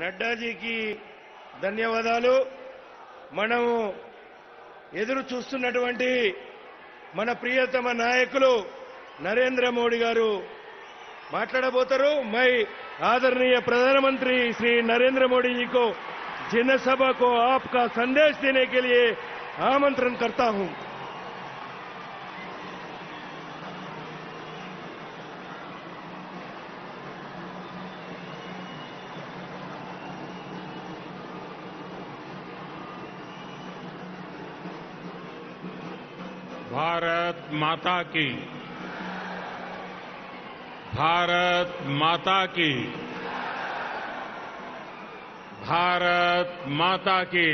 నడ్డాజీకి ధన్యవాదాలు. మనము ఎదురు చూస్తున్నటువంటి మన ప్రియతమ నాయకులు नरेंद्र मोदी గారు మాట్లాడబోతారు. मैं आदरणीय प्रधानमंत्री श्री नरेंद्र मोदी जी को जनसभा को आपका संदेश देने के लिए आमंत्रण करता हूं. भारत माता की, भारत माता की, भारत माता की.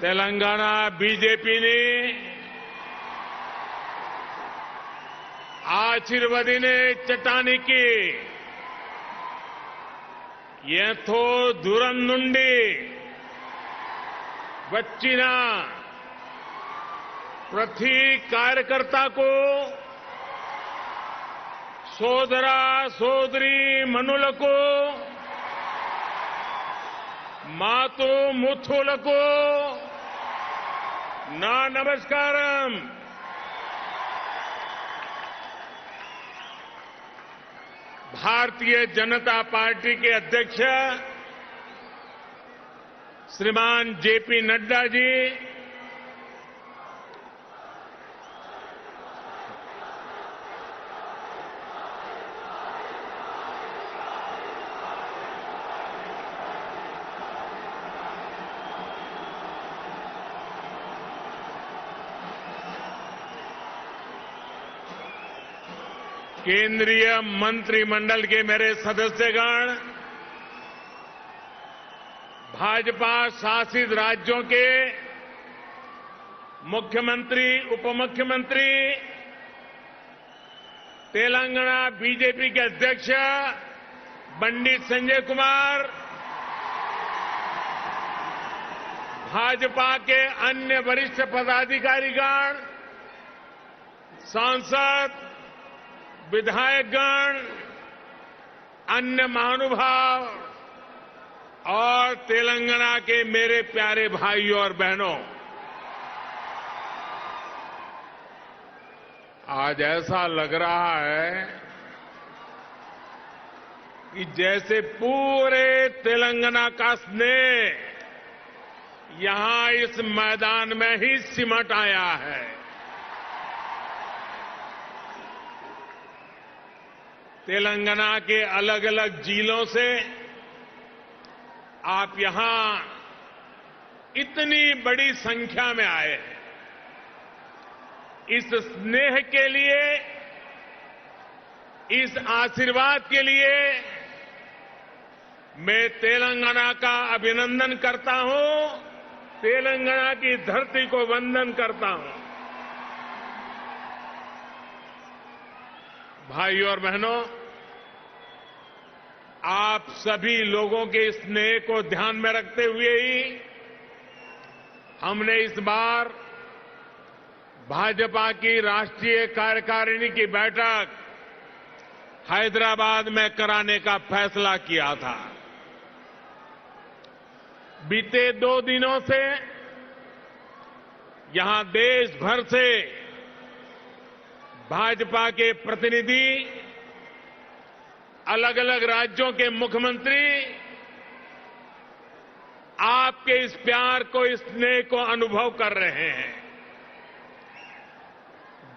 तेलंगाना बीजेपी ने आशीर्वादीने चट्टानिकी ఎంతో దూరం నుండి వచ్చిన ప్రతి కార్యకర్తకు సోదర సోదరి మనులకు మాతు ముత్తులకు నా నమస్కారం. भारतीय जनता पार्टी के अध्यक्ष श्रीमान जेपी नड्डा जी, केंद्रीय मंत्रिमंडल के मेरे सदस्यगण, भाजपा शासित राज्यों के मुख्यमंत्री, उपमुख्यमंत्री, तेलंगाना बीजेपी के अध्यक्ष पंडित संजय कुमार, भाजपा के अन्य वरिष्ठ पदाधिकारीगण, सांसद, विधायकगण, अन्य महानुभाव और तेलंगाना के मेरे प्यारे भाइयों और बहनों, आज ऐसा लग रहा है कि जैसे पूरे तेलंगाना का स्नेह यहां इस मैदान में ही सिमट आया है. तेलंगाना के अलग अलग जिलों से आप यहां इतनी बड़ी संख्या में आए हैं. इस स्नेह के लिए, इस आशीर्वाद के लिए मैं तेलंगाना का अभिनंदन करता हूं, तेलंगाना की धरती को वंदन करता हूं. भाइयों और बहनों, आप सभी लोगों के स्नेह को ध्यान में रखते हुए ही हमने इस बार भाजपा की राष्ट्रीय कार्यकारिणी की बैठक हैदराबाद में कराने का फैसला किया था. बीते 2 दिनों से यहां देश भर से भाजपा के प्रतिनिधि, अलग अलग राज्यों के मुख्यमंत्री आपके इस प्यार को, इस स्नेह को अनुभव कर रहे हैं.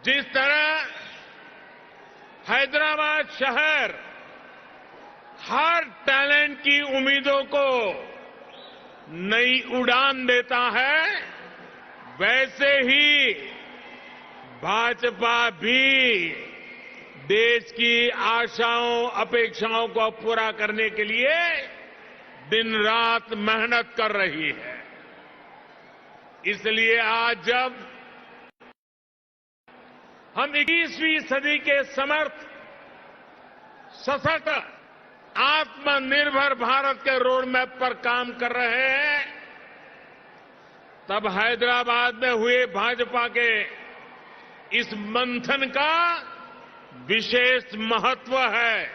जिस तरह हैदराबाद शहर हर टैलेंट की उम्मीदों को नई उड़ान देता है, वैसे ही भाजपा भी देश की आशाओं, अपेक्षाओं को पूरा करने के लिए दिन रात मेहनत कर रही है. इसलिए आज जब हम 21वीं सदी के समर्थ, सशक्त, आत्मनिर्भर भारत के रोड मैप पर काम कर रहे हैं, तब हैदराबाद में हुए भाजपा के इस मंथन का विशेष महत्व है।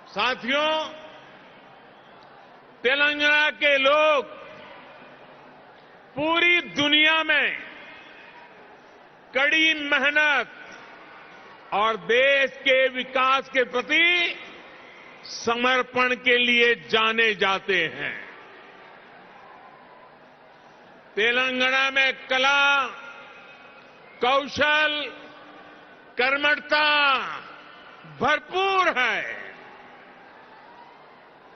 साथियों, तेलंगाना के लोग पूरी दुनिया में कड़ी मेहनत और देश के विकास के प्रति समर्पण के लिए जाने जाते हैं। तेलंगाना में कला, कौशल, कर्मठता भरपूर है।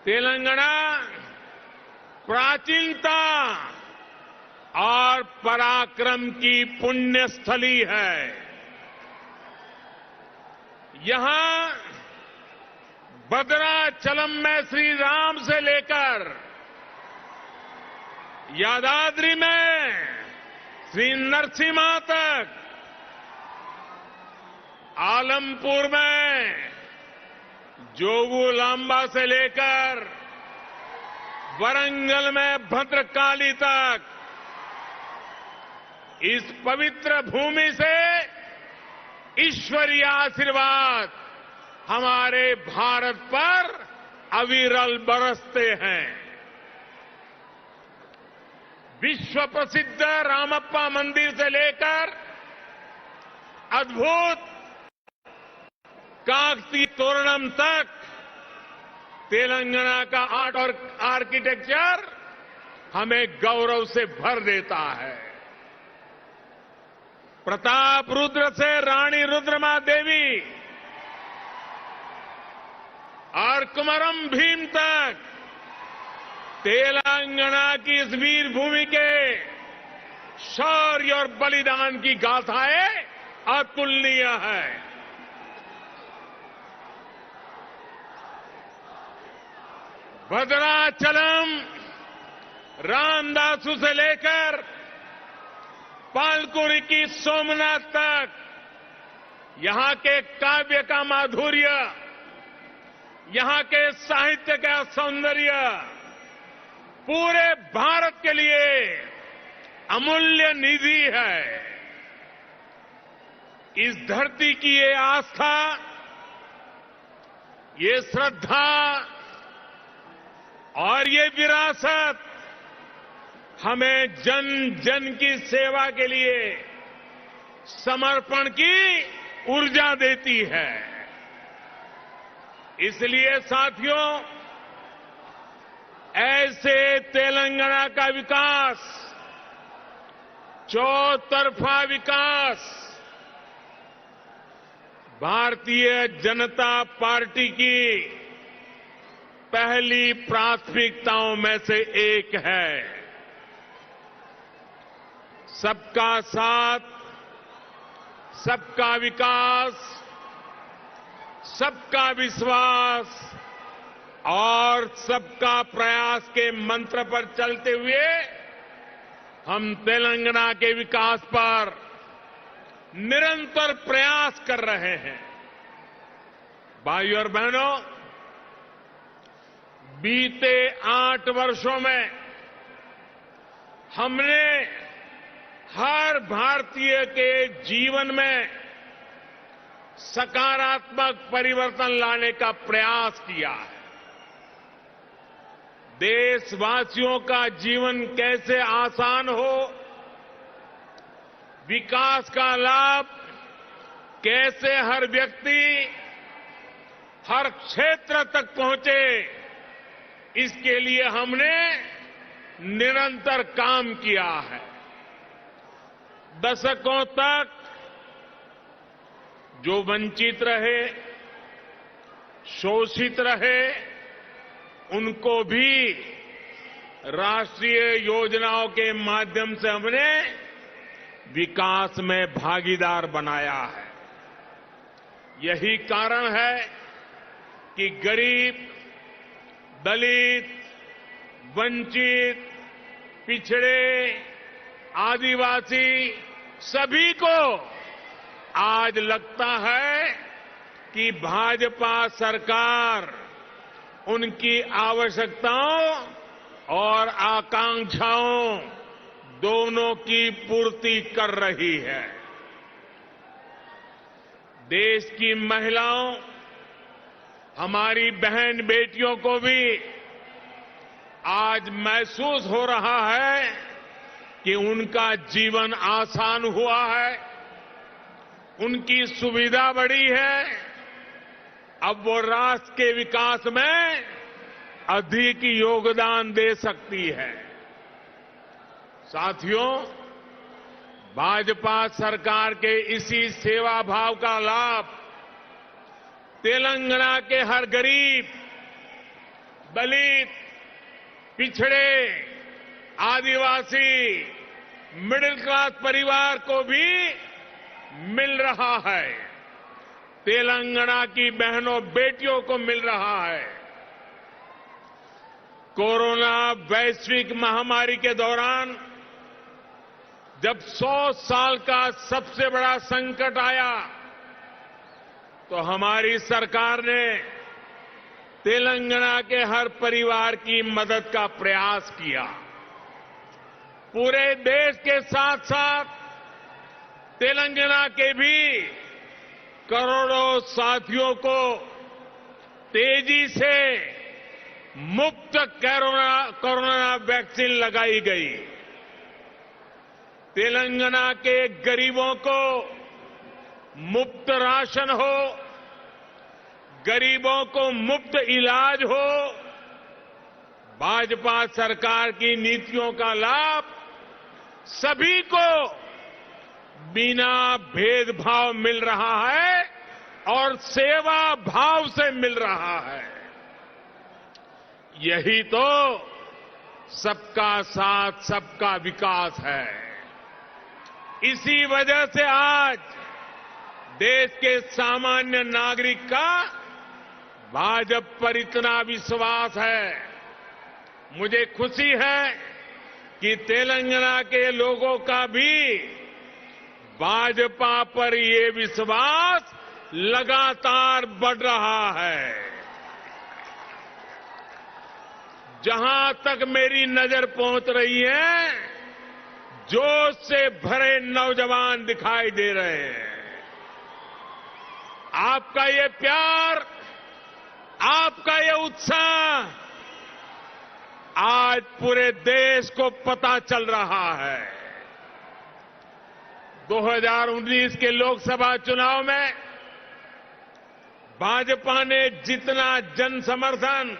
तेलंगाना प्राचीनता और पराक्रम की पुण्य स्थली है। यहां भद्राचलम में श्री राम से लेकर यादाद्री में श्री नरसिम्हा तक, आलमपुर में जोगुलांबा से लेकर वरंगल में भद्रकाली तक इस पवित्र भूमि से ईश्वरीय आशीर्वाद हमारे भारत पर अविरल बरसते हैं। विश्व प्रसिद्ध रामप्पा मंदिर से लेकर अद्भुत काकतीय तोरणम तक तेलंगाना का आर्ट और आर्किटेक्चर हमें गौरव से भर देता है। प्रताप रुद्र से रानी रुद्रमा देवी और कुमरम भीम तक तेलंगाना की इस वीर भूमि के शौर्य और बलिदान की गाथाएं अतुलनीय है। भद्राचलम रामदासु से लेकर पालकुरी की सोमनाथ तक यहां के काव्य का माधुर्य, यहां के साहित्य का सौंदर्य पूरे भारत के लिए अमूल्य निधि है। इस धरती की ये आस्था, ये श्रद्धा और ये विरासत हमें जन जन की सेवा के लिए समर्पण की ऊर्जा देती है। इसलिए साथियों, ऐसे तेलंगाना का विकास, चौतरफा विकास भारतीय जनता पार्टी की पहली प्राथमिकताओं में से एक है। सबका साथ, सबका विकास, सबका विश्वास और सबका प्रयास के मंत्र पर चलते हुए हम तेलंगाना के विकास पर निरंतर प्रयास कर रहे हैं। भाइयों और बहनों, बीते 8 वर्षों में हमने हर भारतीय के जीवन में सकारात्मक परिवर्तन लाने का प्रयास किया है। देशवासियों का जीवन कैसे आसान हो, विकास का लाभ कैसे हर व्यक्ति, हर क्षेत्र तक पहुंचे, इसके लिए हमने निरंतर काम किया है। दशकों तक जो वंचित रहे, शोषित रहे, उनको भी राष्ट्रीय योजनाओं के माध्यम से हमने विकास में भागीदार बनाया है। यही कारण है कि गरीब, दलित, वंचित, पिछड़े, आदिवासी सभी को आज लगता है कि भाजपा सरकार उनकी आवश्यकताओं और आकांक्षाओं दोनों की पूर्ति कर रही है। देश की महिलाओं, हमारी बहन बेटियों को भी आज महसूस हो रहा है कि उनका जीवन आसान हुआ है, उनकी सुविधा बढ़ी है। अब वो राष्ट्र के विकास में अधिक योगदान दे सकती है। साथियों, भाजपा सरकार के इसी सेवा भाव का लाभ तेलंगाना के हर गरीब, दलित, पिछड़े, आदिवासी, मिडिल क्लास परिवार को भी मिल रहा है। तेलंगाना की बहनों बेटियों को मिल रहा है। कोरोना वैश्विक महामारी के दौरान जब 100 साल का सबसे बड़ा संकट आया तो हमारी सरकार ने तेलंगाना के हर परिवार की मदद का प्रयास किया। पूरे देश के साथ साथ तेलंगाना के भी करोड़ों साथियों को तेजी से मुफ्त कोरोना वैक्सीन लगाई गई। तेलंगाना के गरीबों को मुफ्त राशन हो, गरीबों को मुफ्त इलाज हो, भाजपा सरकार की नीतियों का लाभ सभी को बिना भेदभाव मिल रहा है और सेवा भाव से मिल रहा है। यही तो सबका साथ सबका विकास है। इसी वजह से आज देश के सामान्य नागरिक का भाजपा पर इतना विश्वास है। मुझे खुशी है कि तेलंगाना के लोगों का भी भाजपा पर ये विश्वास लगातार बढ़ रहा है। जहां तक मेरी नजर पहुंच रही है, जोश से भरे नौजवान दिखाई दे रहे हैं। आपका ये प्यार, आपका ये उत्साह आज पूरे देश को पता चल रहा है। 2019 के लोकसभा चुनाव में भाजपा ने जितना जन समर्थन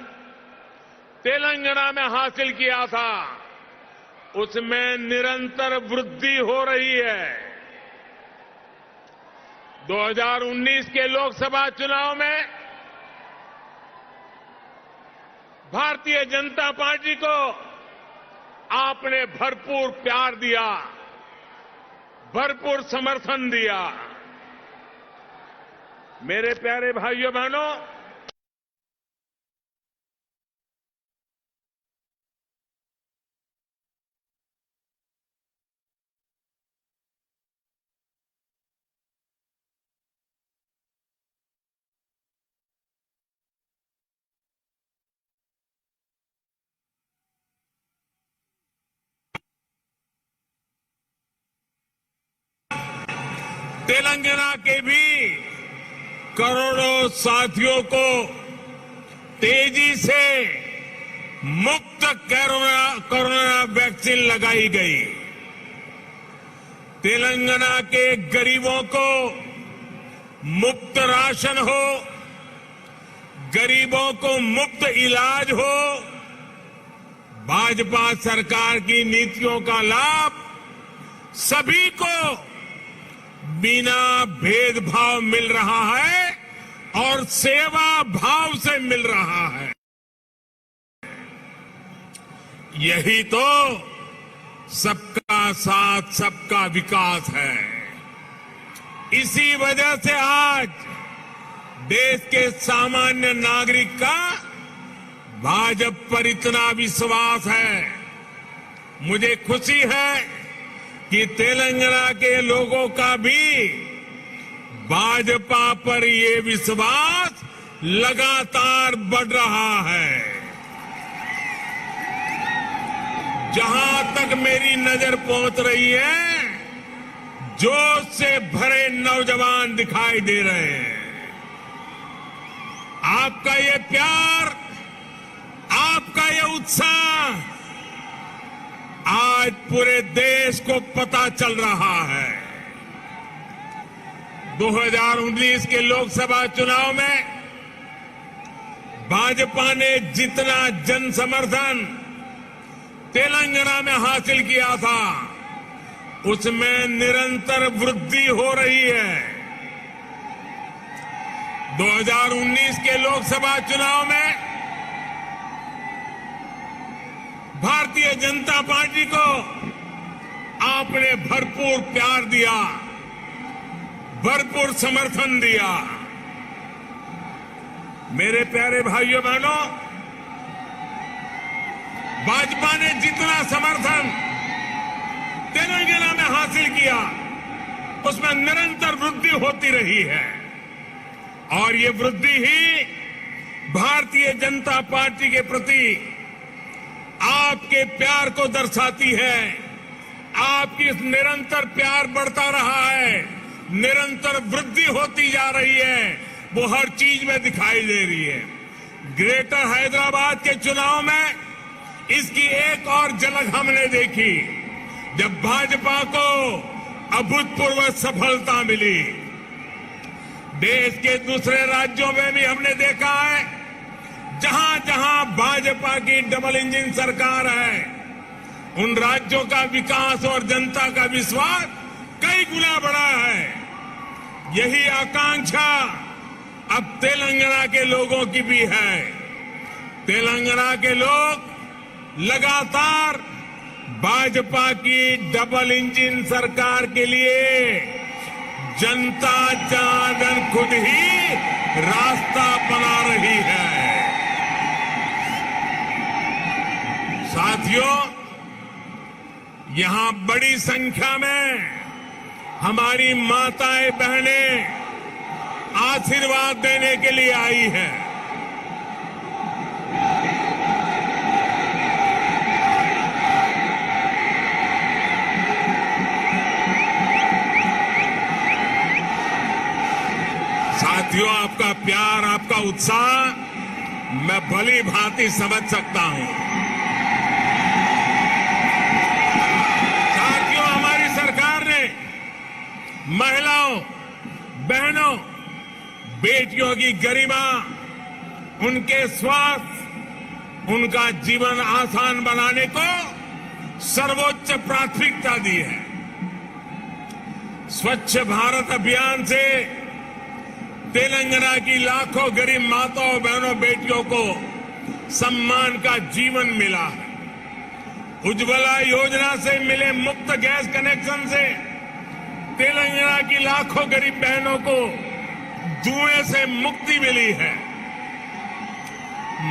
तेलंगाना में हासिल किया था, उसमें निरंतर वृद्धि हो रही है। 2019 के लोकसभा चुनाव में भारतीय जनता पार्टी को आपने भरपूर प्यार दिया, भरपूर समर्थन दिया। मेरे प्यारे भाइयों बहनों, तेलंगाना के भी करोड़ों साथियों को तेजी से मुफ्त कोरोना वैक्सीन लगाई गई। तेलंगाना के गरीबों को मुफ्त राशन हो, गरीबों को मुफ्त इलाज हो, भाजपा सरकार की नीतियों का लाभ सभी को बिना भेदभाव मिल रहा है और सेवा भाव से मिल रहा है। यही तो सबका साथ सबका विकास है। इसी वजह से आज देश के सामान्य नागरिक का भाजपा पर इतना विश्वास है। मुझे खुशी है कि तेलंगाना के लोगों का भी भाजपा पर ये विश्वास लगातार बढ़ रहा है। जहां तक मेरी नजर पहुंच रही है, जोश से भरे नौजवान दिखाई दे रहे हैं। आपका ये प्यार, आपका ये उत्साह आज पूरे देश को पता चल रहा है। 2019 के लोकसभा चुनाव में भाजपा ने जितना जन समर्थन तेलंगाना में हासिल किया था, उसमें निरंतर वृद्धि हो रही है। 2019 के लोकसभा चुनाव में भारतीय जनता पार्टी को आपने भरपूर प्यार दिया, भरपूर समर्थन दिया। मेरे प्यारे भाइयों बहनों, भाजपा ने जितना समर्थन तेलंगाना में हासिल किया, उसमें निरंतर वृद्धि होती रही है। और ये वृद्धि ही भारतीय जनता पार्टी के प्रति आपके प्यार को दर्शाती है। आपकी इस निरंतर प्यार बढ़ता रहा है, निरंतर वृद्धि होती जा रही है, वो हर चीज में दिखाई दे रही है। ग्रेटर हैदराबाद के चुनाव में इसकी एक और झलक हमने देखी, जब भाजपा को अभूतपूर्व सफलता मिली। देश के दूसरे राज्यों में भी हमने देखा है, जहां जहां भाजपा की डबल इंजन सरकार है, उन राज्यों का विकास और जनता का विश्वास कई गुना बढ़ा है। यही आकांक्षा अब तेलंगाना के लोगों की भी है। तेलंगाना के लोग लगातार भाजपा की डबल इंजन सरकार के लिए जनता जनार्दन खुद ही रास्ता बना रही है। साथियों, यहां बड़ी संख्या में हमारी माताएं बहनें आशीर्वाद देने के लिए आई हैं। साथियों, आपका प्यार, आपका उत्साह मैं भली भांति समझ सकता हूं। साथियों, हमारी सरकार ने महिलाओं, बहनों, बेटियों की गरिमा, उनके स्वास्थ्य, उनका जीवन आसान बनाने को सर्वोच्च प्राथमिकता दी है। स्वच्छ भारत अभियान से तेलंगाना की लाखों गरीब माताओं, बहनों, बेटियों को सम्मान का जीवन मिला है। उज्ज्वला योजना से मिले मुफ्त गैस कनेक्शन से तेलंगाना की लाखों गरीब बहनों को धुएं से मुक्ति मिली है।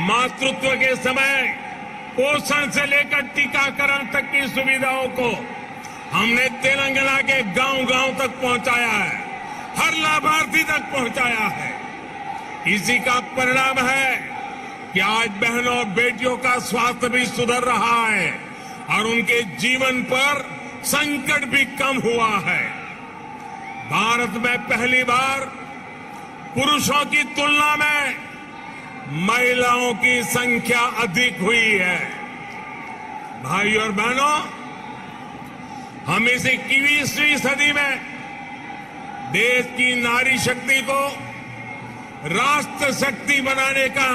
मातृत्व के समय पोषण से लेकर टीकाकरण तक की सुविधाओं को हमने तेलंगाना के गांव-गांव तक पहुंचाया है, हर लाभार्थी तक पहुंचाया है। इसी का परिणाम है कि आज बहनों और बेटियों का स्वास्थ्य भी सुधर रहा है और उनके जीवन पर संकट भी कम हुआ है। भारत में पहली बार पुरुषों की तुलना में महिलाओं की संख्या अधिक हुई है। भाइयों और बहनों, हम इस 21वीं सदी में देश की नारी शक्ति को राष्ट्र शक्ति बनाने का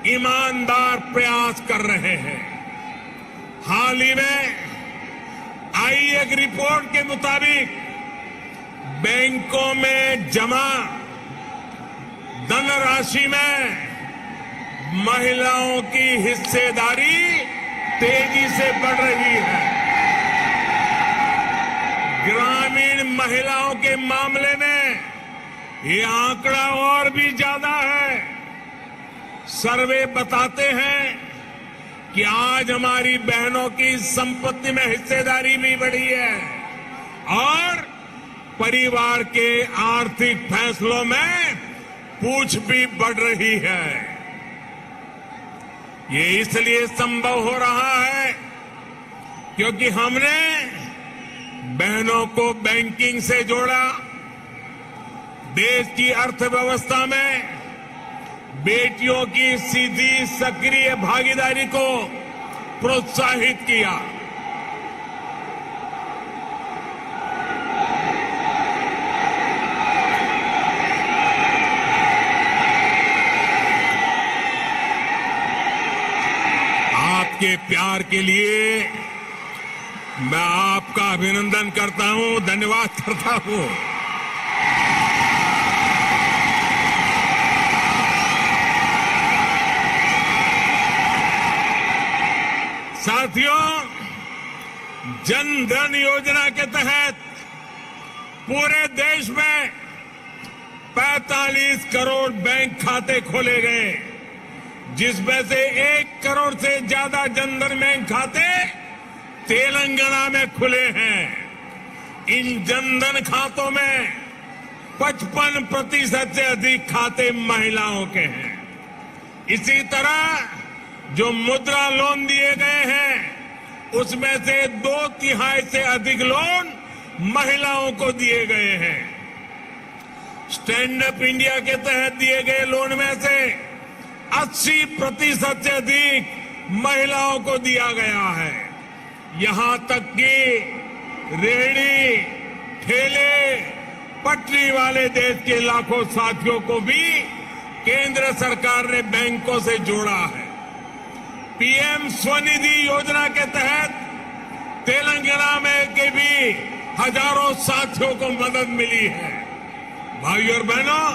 ईमानदार प्रयास कर रहे हैं। हाल ही में आई एक रिपोर्ट के मुताबिक बैंकों में जमा धनराशि में महिलाओं की हिस्सेदारी तेजी से बढ़ रही है। ग्रामीण महिलाओं के मामले में ये आंकड़ा और भी ज्यादा है। सर्वे बताते हैं कि आज हमारी बहनों की संपत्ति में हिस्सेदारी भी बढ़ी है और परिवार के आर्थिक फैसलों में पूछ भी बढ़ रही है। ये इसलिए संभव हो रहा है क्योंकि हमने बहनों को बैंकिंग से जोड़ा, देश की अर्थव्यवस्था में बेटियों की सीधी सक्रिय भागीदारी को प्रोत्साहित किया। आपके प्यार के लिए मैं आपका अभिनंदन करता हूं, धन्यवाद करता हूं। साथियों, जन धन योजना के तहत पूरे देश में 45 करोड़ बैंक खाते खोले गए, जिसमें से 1 करोड़ से ज्यादा जन धन बैंक खाते तेलंगाना में खुले हैं। इन जन धन खातों में 55% से अधिक खाते महिलाओं के हैं। इसी तरह जो मुद्रा लोन दिए गए हैं, उसमें से 2/3 से अधिक लोन महिलाओं को दिए गए हैं। स्टैंड अप इंडिया के तहत दिए गए लोन में से 80% से अधिक महिलाओं को दिया गया है। यहां तक कि रेहड़ी, ठेले, पटरी वाले देश के लाखों साथियों को भी केंद्र सरकार ने बैंकों से जोड़ा है। पीएम स्वनिधि योजना के तहत तेलंगाना में के भी हजारों साथियों को मदद मिली है। भाइयों और बहनों,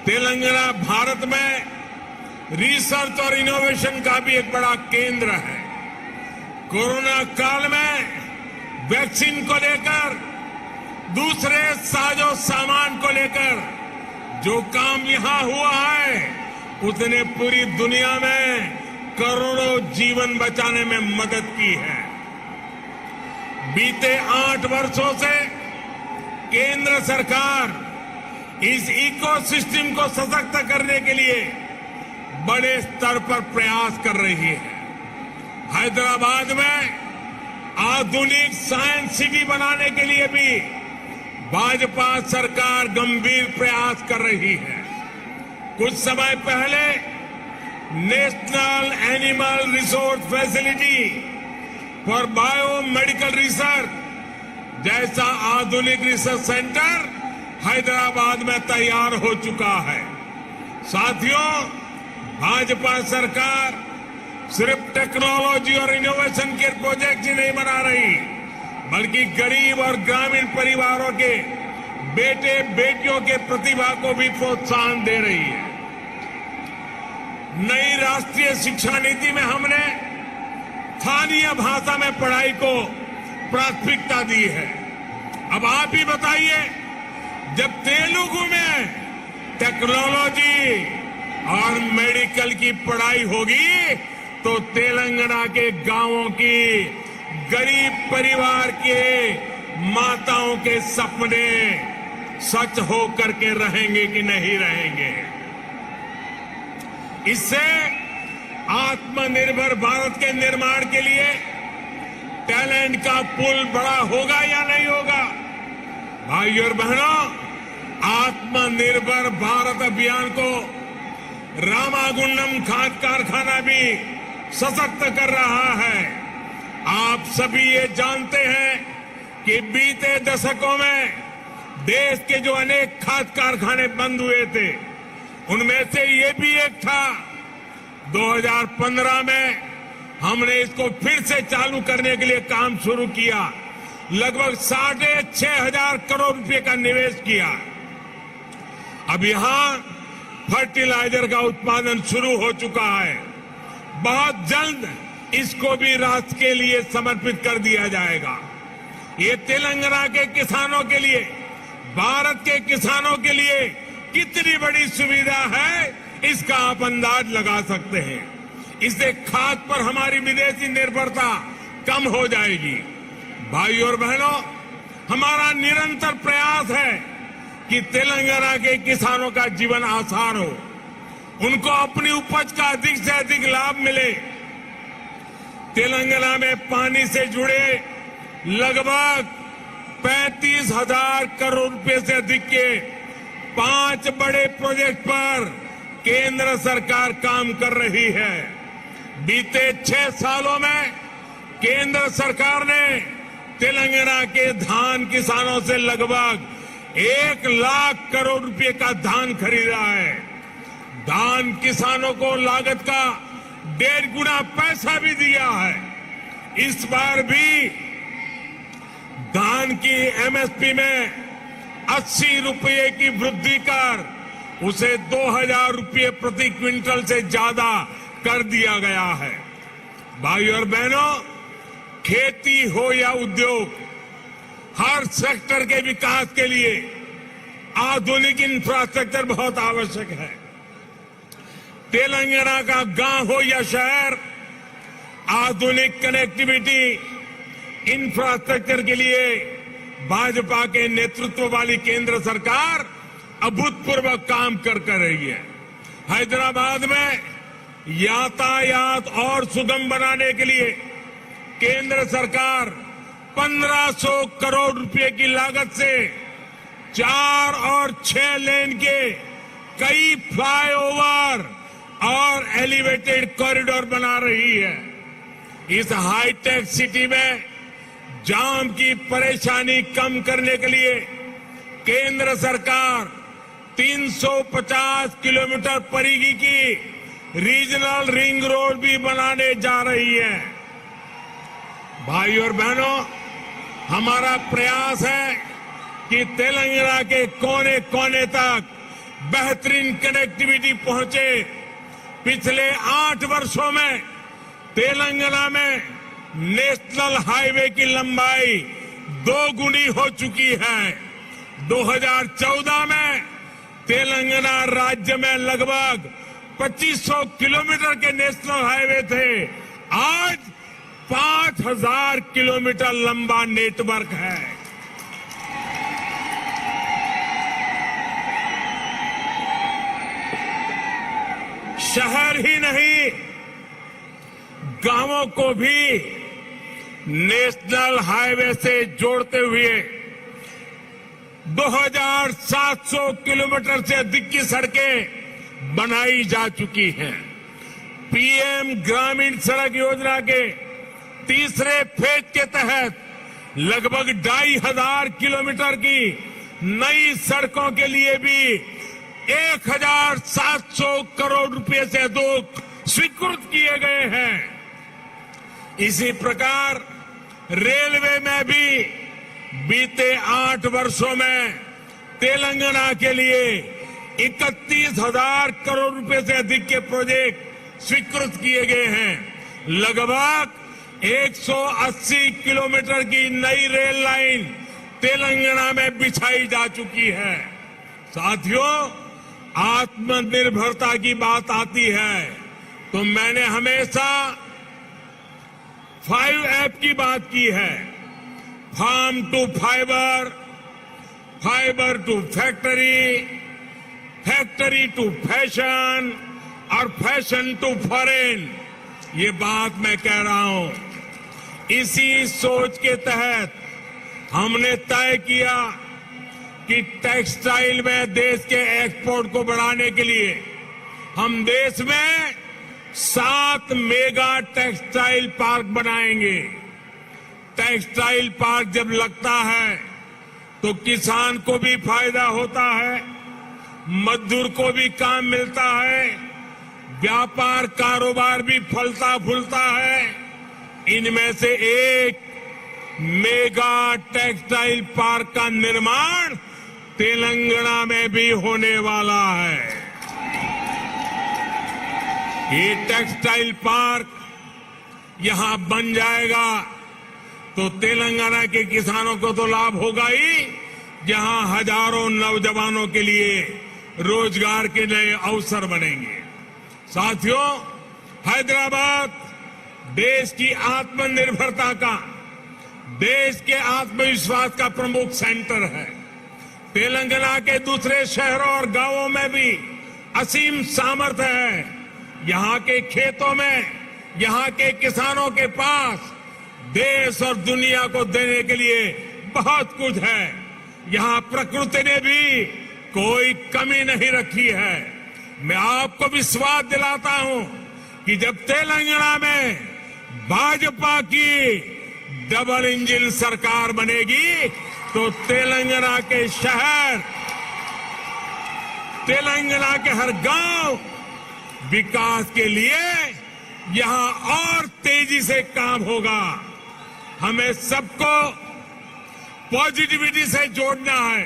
तेलंगाना भारत में रिसर्च और इनोवेशन का भी एक बड़ा केंद्र है। कोरोना काल में वैक्सीन को लेकर, दूसरे साजो सामान को लेकर जो काम यहां हुआ है, उसने पूरी दुनिया में करोड़ों जीवन बचाने में मदद की है। बीते 8 वर्षों से केंद्र सरकार इस इकोसिस्टम को सशक्त करने के लिए बड़े स्तर पर प्रयास कर रही है। हैदराबाद में आधुनिक साइंस सिटी बनाने के लिए भी भाजपा सरकार गंभीर प्रयास कर रही है। कुछ समय पहले national animal resource facility for biomedical research जैसा आधुनिक रिसर्च सेंटर हैदराबाद में तैयार हो चुका है। साथियों, भाजपा सरकार सिर्फ टेक्नोलॉजी और इनोवेशन के प्रोजेक्ट ही नहीं बना रही, बल्कि गरीब और ग्रामीण परिवारों के बेटे बेटियों के प्रतिभा को भी प्रोत्साहन दे रही है। नई राष्ट्रीय शिक्षा नीति में हमने स्थानीय भाषा में पढ़ाई को प्राथमिकता दी है। अब आप ही बताइए, जब तेलुगु में टेक्नोलॉजी और मेडिकल की पढ़ाई होगी तो तेलंगाना के गांवों की गरीब परिवार के माताओं के सपने सच हो करके रहेंगे कि नहीं रहेंगे। इससे आत्मनिर्भर भारत के निर्माण के लिए टैलेंट का पुल बड़ा होगा या नहीं होगा? भाइयों और बहनों, आत्मनिर्भर भारत अभियान को रामागुंडम खाद कारखाना भी सशक्त कर रहा है। आप सभी ये जानते हैं कि बीते दशकों में देश के जो अनेक खाद कारखाने बंद हुए थे, उनमें से ये भी एक था। 2015 में हमने इसको फिर से चालू करने के लिए काम शुरू किया। लगभग 6,500 करोड़ रुपए का निवेश किया। अब यहां फर्टिलाइजर का उत्पादन शुरू हो चुका है। बहुत जल्द इसको भी राष्ट्र के लिए समर्पित कर दिया जाएगा। ये तेलंगाना के किसानों के लिए, भारत के किसानों के लिए कितनी बड़ी सुविधा है, इसका आप अंदाज लगा सकते हैं। इससे खाद पर हमारी विदेशी निर्भरता कम हो जाएगी। भाइयों और बहनों, हमारा निरंतर प्रयास है कि तेलंगाना के किसानों का जीवन आसान हो, उनको अपनी उपज का अधिक से अधिक लाभ मिले। तेलंगाना में पानी से जुड़े लगभग 35,000 करोड़ रुपए से अधिक के 5 बड़े प्रोजेक्ट पर केंद्र सरकार काम कर रही है। बीते 6 सालों में केंद्र सरकार ने तेलंगाना के धान किसानों से लगभग 1 लाख करोड़ रुपए का धान खरीदा है। धान किसानों को लागत का 1.5 गुना पैसा भी दिया है। इस बार भी धान की एमएसपी में 80 रुपये की वृद्धि कर उसे 2,000 रुपये प्रति क्विंटल से ज्यादा कर दिया गया है। भाई और बहनों, खेती हो या उद्योग, हर सेक्टर के विकास के लिए आधुनिक इंफ्रास्ट्रक्चर बहुत आवश्यक है। तेलंगाना का गांव हो या शहर, आधुनिक कनेक्टिविटी इंफ्रास्ट्रक्चर के लिए भाजपा के नेतृत्व वाली केंद्र सरकार अभूतपूर्व काम कर रही है। हैदराबाद में यातायात और सुगम बनाने के लिए केंद्र सरकार 1,500 करोड़ रुपए की लागत से 4 और 6 लेन के कई फ्लाईओवर और एलिवेटेड कॉरिडोर बना रही है। इस हाईटेक सिटी में जाम की परेशानी कम करने के लिए केंद्र सरकार 350 किलोमीटर परिधि की रीजनल रिंग रोड भी बनाने जा रही है। भाई और बहनों, हमारा प्रयास है कि तेलंगाना के कोने कोने तक बेहतरीन कनेक्टिविटी पहुंचे। पिछले 8 वर्षों में तेलंगाना में नेशनल हाईवे की लंबाई 2 गुनी हो चुकी है। 2014 में तेलंगाना राज्य में लगभग 2500 किलोमीटर के नेशनल हाईवे थे। आज 5,000 किलोमीटर लंबा नेटवर्क है। शहर ही नहीं, गांवों को भी नेशनल हाईवे से जोड़ते हुए 2,700 किलोमीटर से अधिक की सड़कें बनाई जा चुकी हैं। पीएम ग्रामीण सड़क योजना के तीसरे फेज के तहत लगभग 2,500 किलोमीटर की नई सड़कों के लिए भी 1,700 करोड़ रुपए से अधिक स्वीकृत किए गए हैं। इसी प्रकार रेलवे में भी बीते 8 वर्षों में तेलंगाना के लिए 31,000 करोड़ रुपए से अधिक के प्रोजेक्ट स्वीकृत किए गए हैं। लगभग 180 किलोमीटर की नई रेल लाइन तेलंगाना में बिछाई जा चुकी है। साथियों, आत्मनिर्भरता की बात आती है तो मैंने हमेशा 5F की बात की है। Farm to fibre, fibre to factory, factory to fashion और फैशन टू फॉरेन। ये बात मैं कह रहा हूं। इसी सोच के तहत हमने तय किया कि टेक्सटाइल में देश के एक्सपोर्ट को बढ़ाने के लिए हम देश में 7 मेगा टेक्सटाइल पार्क बनाएंगे। टेक्सटाइल पार्क जब लगता है तो किसान को भी फायदा होता है, मजदूर को भी काम मिलता है, व्यापार कारोबार भी फलता फूलता है। इनमें से एक मेगा टेक्सटाइल पार्क का निर्माण तेलंगाना में भी होने वाला है। ये टेक्सटाइल पार्क यहां बन जाएगा तो तेलंगाना के किसानों को तो लाभ होगा ही, जहां हजारों नौजवानों के लिए रोजगार के नए अवसर बनेंगे। साथियों, हैदराबाद देश की आत्मनिर्भरता का, देश के आत्मविश्वास का प्रमुख सेंटर है। तेलंगाना के दूसरे शहरों और गांवों में भी असीम सामर्थ्य है। यहां के खेतों में, यहां के किसानों के पास देश और दुनिया को देने के लिए बहुत कुछ है। यहाँ प्रकृति ने भी कोई कमी नहीं रखी है। मैं आपको विश्वास दिलाता हूं कि जब तेलंगाना में भाजपा की डबल इंजन सरकार बनेगी तो तेलंगाना के शहर, तेलंगाना के हर गांव विकास के लिए यहां और तेजी से काम होगा। हमें सबको पॉजिटिविटी से जोड़ना है,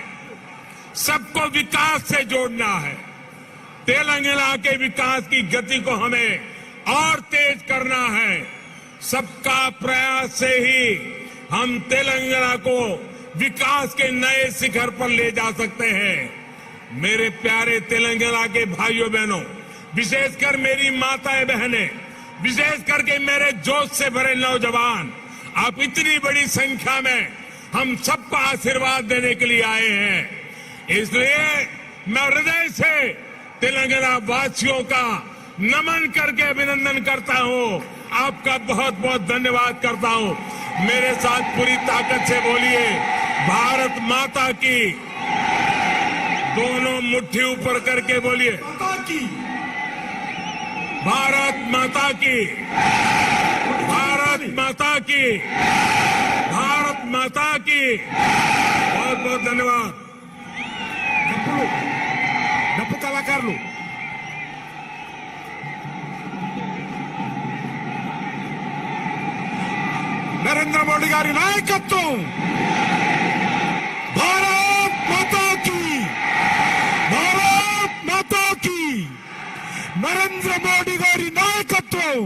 सबको विकास से जोड़ना है। तेलंगाना के विकास की गति को हमें और तेज करना है। सबका प्रयास से ही हम तेलंगाना को विकास के नए शिखर पर ले जा सकते हैं। मेरे प्यारे तेलंगाना के भाइयों बहनों, विशेषकर मेरी माताएं बहनें, विशेष करके मेरे जोश से भरे नौजवान, आप इतनी बड़ी संख्या में हम सबको आशीर्वाद देने के लिए आए हैं। इसलिए मैं हृदय से तेलंगाना वासियों का नमन करके अभिनंदन करता हूं। आपका बहुत बहुत धन्यवाद करता हूं। मेरे साथ पूरी ताकत से बोलिए, भारत माता की। दोनों मुट्ठी ऊपर करके बोलिए, भारत माता की, भारत माता की, भारत माता की। बहुत बहुत धन्यवाद। డప్పు కళాకారులు నరేంద్ర మోడీ గారి నాయకత్వం, భారత్ మాతా కీ, భారత్ మాతా కీ। నరేంద్ర మోడీ గారి నాయకత్వం,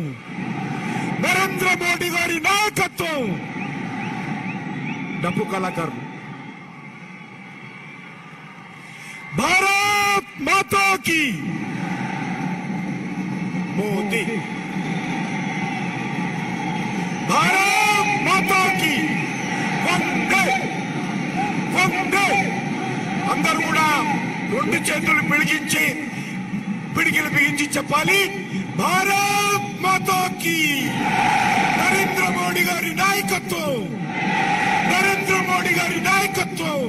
నరేంద్ర మోడీ గారి నాయకత్వం। డప్పు కళాకారులు भारत माता की। मोदी, भारत माता की। వందే వందే। అందరూ కూడా రెండు చేతులు పిడికిలు బిగించి చెప్పాలి, భారత్ మాతా की। నరేంద్ర మోడీ గారి నాయకత్వం, నరేంద్ర మోడీ గారి నాయకత్వం।